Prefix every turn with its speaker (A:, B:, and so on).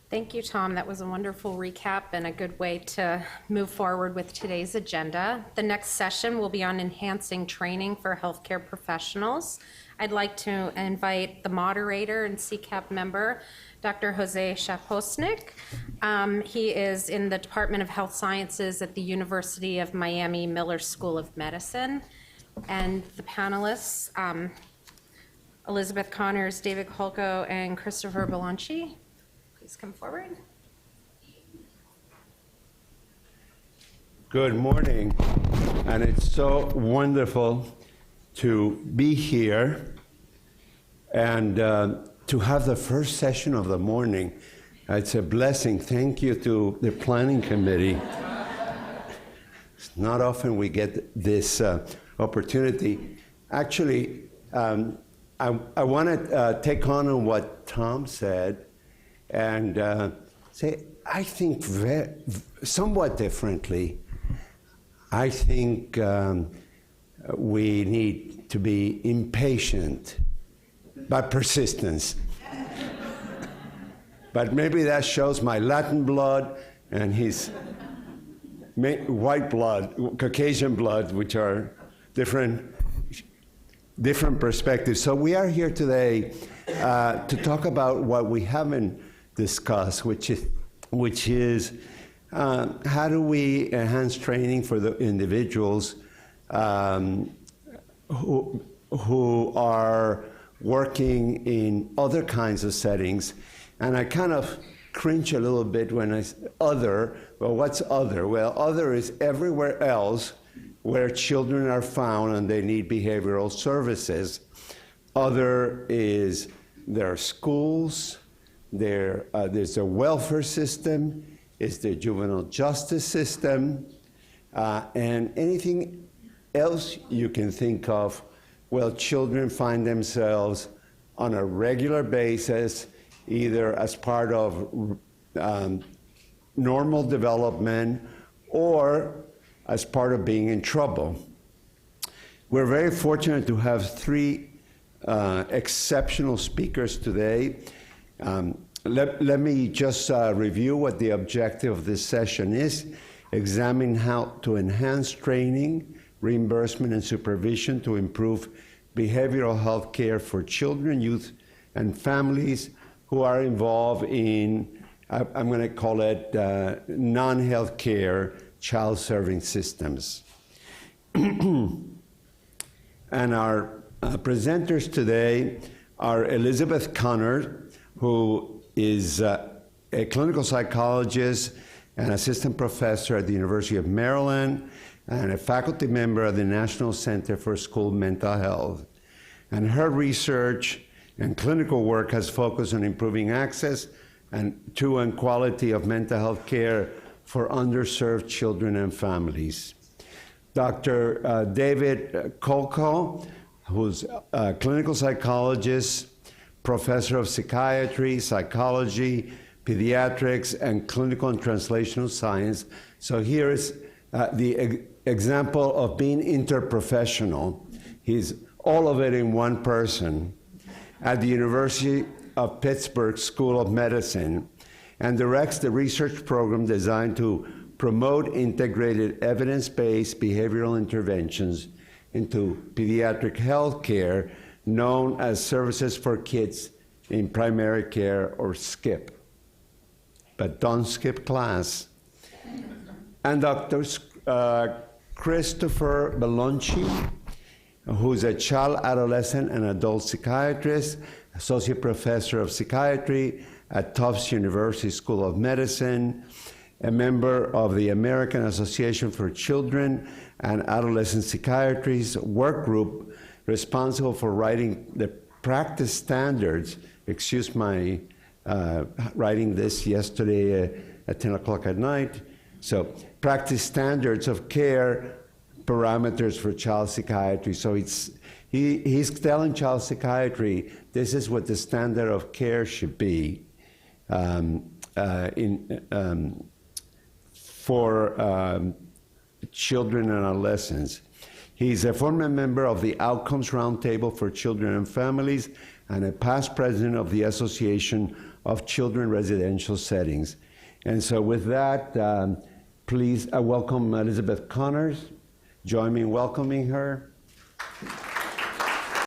A: Thank you, Tom. That was a wonderful recap and a good way to move forward with today's agenda. The next session will be on enhancing training for healthcare professionals. I'd like to invite the moderator and CCAP member, Dr. Jose Szzapocznik. He is in the Department of Health Sciences at the University of Miami Miller School of Medicine. And the panelists, Elizabeth Connors, David Kolko, and Christopher Belanchi. Please come forward.
B: Good morning, and it's so wonderful to be here and to have the first session of the morning. It's a blessing. Thank you to the planning committee. It's not often we get this opportunity. Actually, I want to take on what Tom said and say, I think somewhat differently. I think we need to be impatient, but persistence. But maybe that shows my Latin blood and his white blood, Caucasian blood, which are different perspectives. So we are here today to talk about what we haven't discussed, which is how do we enhance training for the individuals who are working in other kinds of settings. And I kind of cringe a little bit when I say other. Well, what's other? Well, other is everywhere else where children are found and they need behavioral services. Other is their schools, there's a welfare system, it's the juvenile justice system, and anything else you can think of. Well, children find themselves on a regular basis, either as part of normal development or as part of being in trouble. We're very fortunate to have three exceptional speakers today. Let me just review what the objective of this session is: examine how to enhance training, reimbursement, and supervision to improve behavioral health care for children, youth, and families who are involved in, I'm going to call it non-health care child serving systems. And our presenters today are Elizabeth Connors, who is a clinical psychologist and assistant professor at the University of Maryland and a faculty member of the National Center for School Mental Health. And her research and clinical work has focused on improving access to and quality of mental health care for underserved children and families. Dr. David Kolko, who's a clinical psychologist, professor of psychiatry, psychology, pediatrics, and clinical and translational science. So here is the example of being interprofessional. He's all of it in one person at the University of Pittsburgh School of Medicine, and directs the research program designed to promote integrated evidence-based behavioral interventions into pediatric health care, known as Services for Kids in Primary Care, or SKIP. But don't skip class. And Dr. Christopher Belanchi, who's a child, adolescent, and adult psychiatrist, associate professor of psychiatry at Tufts University School of Medicine, a member of the American Association for Children and Adolescent Psychiatry's work group responsible for writing the practice standards. Excuse my writing this yesterday at 10 o'clock at night. So practice standards of care parameters for child psychiatry. So he's telling child psychiatry, this is what the standard of care should be for children and adolescents. He's a former member of the Outcomes Roundtable for Children and Families and a past president of the Association of Children Residential Settings. And so with that, please welcome Elizabeth Connors. Join me in welcoming her.